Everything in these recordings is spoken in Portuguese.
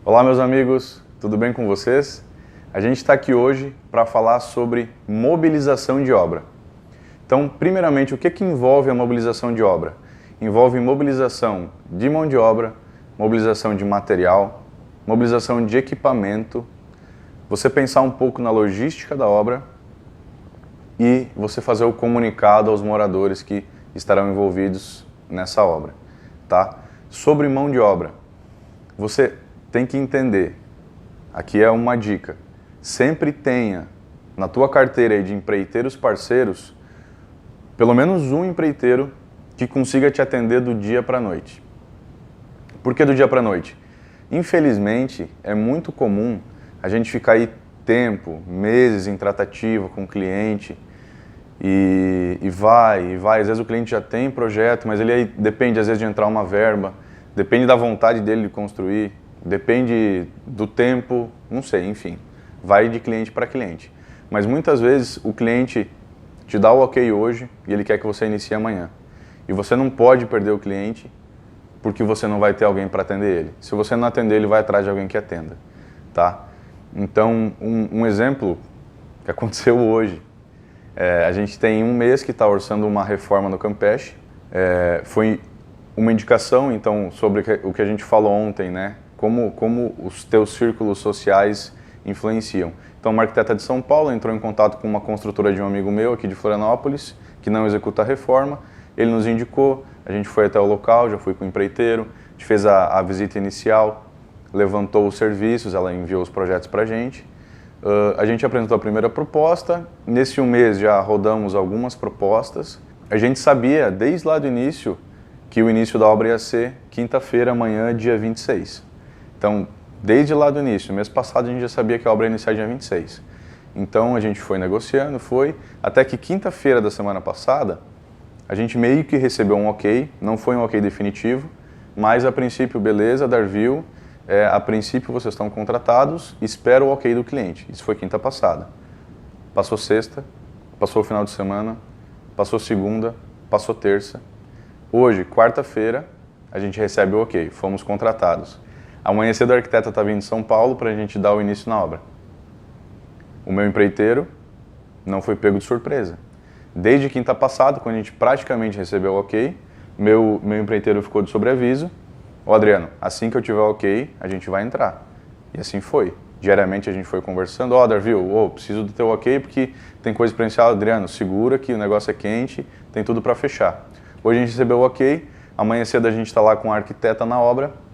Olá meus amigos, tudo bem com vocês? A gente está aqui hoje para falar sobre mobilização de obra. Então, primeiramente, o que envolve a mobilização de obra? Envolve mobilização de mão de obra, mobilização de material, mobilização de equipamento, você pensar um pouco na logística da obra e você fazer o comunicado aos moradores que estarão envolvidos nessa obra, tá? Sobre mão de obra, você tem que entender, aqui é uma dica, sempre tenha na tua carteira de empreiteiros parceiros, pelo menos um empreiteiro que consiga te atender do dia para a noite. Por que do dia para a noite? Infelizmente, é muito comum a gente ficar aí tempo, meses em tratativa com o cliente e vai, às vezes o cliente já tem projeto, mas ele aí depende às vezes de entrar uma verba, depende da vontade dele de construir, depende do tempo, não sei, enfim, vai de cliente para cliente. Mas muitas vezes o cliente te dá o ok hoje e ele quer que você inicie amanhã. E você não pode perder o cliente porque você não vai ter alguém para atender ele. Se você não atender, ele vai atrás de alguém que atenda, tá? Então, um exemplo que aconteceu hoje, a gente tem um mês que está orçando uma reforma no Campeche, foi uma indicação, então, sobre o que a gente falou ontem, né? Como os teus círculos sociais influenciam. Então, uma arquiteta de São Paulo entrou em contato com uma construtora de um amigo meu aqui de Florianópolis, que não executa a reforma, ele nos indicou, a gente foi até o local, já fui com o empreiteiro, a gente fez a visita inicial, levantou os serviços, ela enviou os projetos para a gente apresentou a primeira proposta, nesse um mês já rodamos algumas propostas, a gente sabia desde lá do início que o início da obra ia ser quinta-feira, amanhã, dia 26. Então, desde lá do início, mês passado a gente já sabia que a obra ia iniciar dia 26. Então a gente foi negociando, até que quinta-feira da semana passada, a gente meio que recebeu um ok, não foi um ok definitivo, mas a princípio, beleza, Darville, a princípio vocês estão contratados, espera o ok do cliente. Isso foi quinta passada. Passou sexta, passou o final de semana, passou segunda, passou terça. Hoje, quarta-feira, a gente recebe o ok, fomos contratados. Amanhã cedo a arquiteta está vindo de São Paulo para a gente dar o início na obra. O meu empreiteiro não foi pego de surpresa. Desde quinta passada, quando a gente praticamente recebeu o ok, meu empreiteiro ficou de sobreaviso. Ô Adriano, assim que eu tiver o ok, a gente vai entrar. E assim foi. Diariamente a gente foi conversando, Darville, preciso do teu ok porque tem coisa para iniciar. Adriano, segura que o negócio é quente, tem tudo para fechar. Hoje a gente recebeu o ok, amanhã cedo a gente está lá com a arquiteta na obra,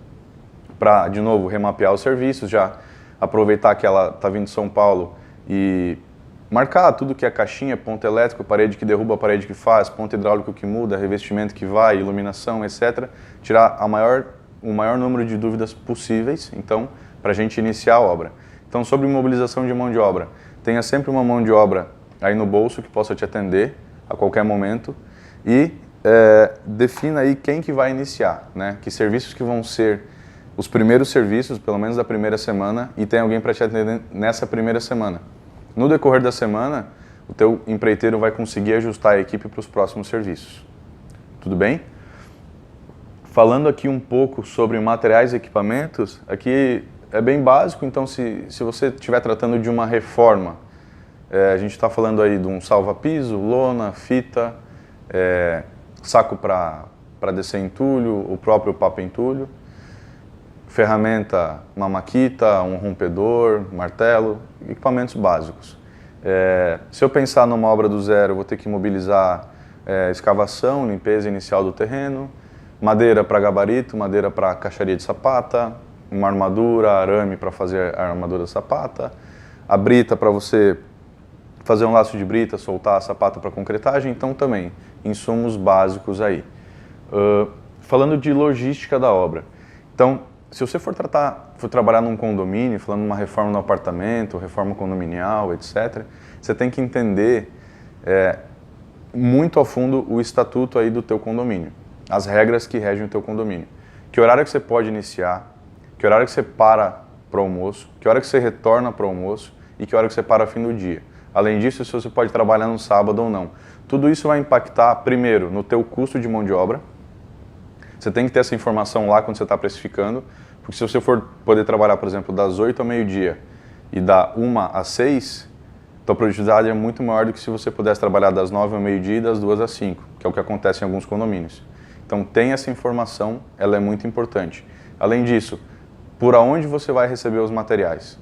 para, de novo, remapear os serviços, já aproveitar que ela está vindo de São Paulo e marcar tudo que é caixinha, ponto elétrico, parede que derruba, parede que faz, ponto hidráulico que muda, revestimento que vai, iluminação, etc. Tirar o maior número de dúvidas possíveis, então, para a gente iniciar a obra. Então, sobre mobilização de mão de obra, tenha sempre uma mão de obra aí no bolso que possa te atender a qualquer momento e defina aí quem que vai iniciar, né? Que serviços que vão ser os primeiros serviços, pelo menos da primeira semana, e tem alguém para te atender nessa primeira semana. No decorrer da semana, o teu empreiteiro vai conseguir ajustar a equipe para os próximos serviços. Tudo bem? Falando aqui um pouco sobre materiais e equipamentos, aqui é bem básico, então se você estiver tratando de uma reforma, a gente está falando aí de um salva-piso, lona, fita, saco para descer entulho, o próprio papo entulho, ferramenta, uma maquita, um rompedor, martelo, equipamentos básicos. Se eu pensar numa obra do zero, eu vou ter que mobilizar escavação, limpeza inicial do terreno, madeira para gabarito, madeira para caixaria de sapata, uma armadura, arame para fazer a armadura da sapata, a brita para você fazer um laço de brita, soltar a sapata para concretagem, então também insumos básicos aí. Falando de logística da obra, então se você for trabalhar num condomínio, falando de uma reforma no apartamento, reforma condominial, etc., você tem que entender muito a fundo o estatuto aí do teu condomínio, as regras que regem o teu condomínio. Que horário que você pode iniciar, que horário que você para o almoço, que hora que você retorna para o almoço e que hora que você para fim do dia. Além disso, se você pode trabalhar no sábado ou não. Tudo isso vai impactar, primeiro, no teu custo de mão de obra. Você tem que ter essa informação lá quando você está precificando, Porque se você for poder trabalhar, por exemplo, das 8 ao meio-dia e da 1 às 6, tua produtividade é muito maior do que se você pudesse trabalhar das 9 ao meio-dia e das 2 às 5, que é o que acontece em alguns condomínios. Então tem essa informação, ela é muito importante. Além disso, por onde você vai receber os materiais?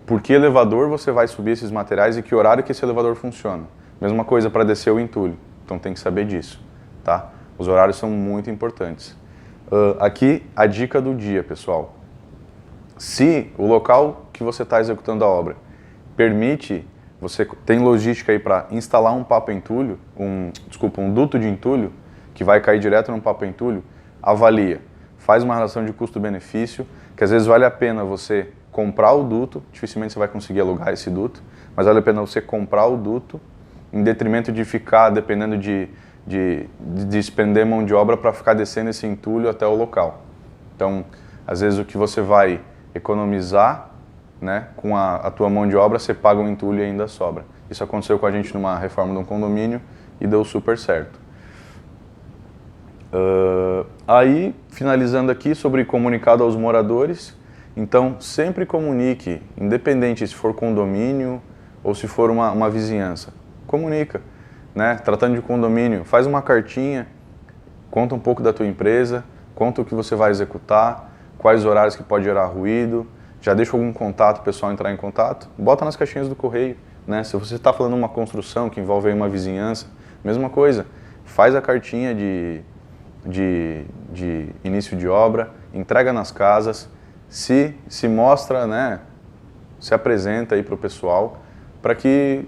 Por que elevador você vai subir esses materiais e que horário que esse elevador funciona? Mesma coisa para descer o entulho, então tem que saber disso, tá? Os horários são muito importantes. Aqui a dica do dia, pessoal. Se o local que você está executando a obra permite, você tem logística aí para instalar um papa-entulho, um duto de entulho, que vai cair direto no papa-entulho, avalia. Faz uma relação de custo-benefício, que às vezes vale a pena você comprar o duto, dificilmente você vai conseguir alugar esse duto, mas vale a pena você comprar o duto, em detrimento de ficar, dependendo de expender mão de obra para ficar descendo esse entulho até o local. Então, às vezes o que você vai economizar, né, com a tua mão de obra, você paga um entulho e ainda sobra. Isso aconteceu com a gente numa reforma de um condomínio e deu super certo. Aí, finalizando aqui sobre comunicado aos moradores, então sempre comunique, independente se for condomínio ou se for uma vizinhança, comunica, né? Tratando de condomínio, faz uma cartinha, conta um pouco da tua empresa, conta o que você vai executar, quais horários que pode gerar ruído, já deixa algum contato, o pessoal entrar em contato, bota nas caixinhas do correio, né? Se você está falando uma construção que envolve aí uma vizinhança, mesma coisa, faz a cartinha de início de obra, entrega nas casas, se mostra, né, se apresenta aí para o pessoal, para que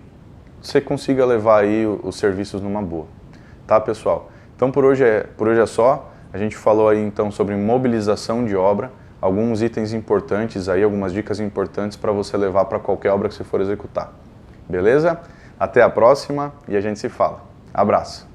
você consiga levar aí os serviços numa boa. Tá, pessoal? Então por hoje é só. A gente falou aí então sobre mobilização de obra, alguns itens importantes aí, algumas dicas importantes para você levar para qualquer obra que você for executar. Beleza? Até a próxima e a gente se fala. Abraço!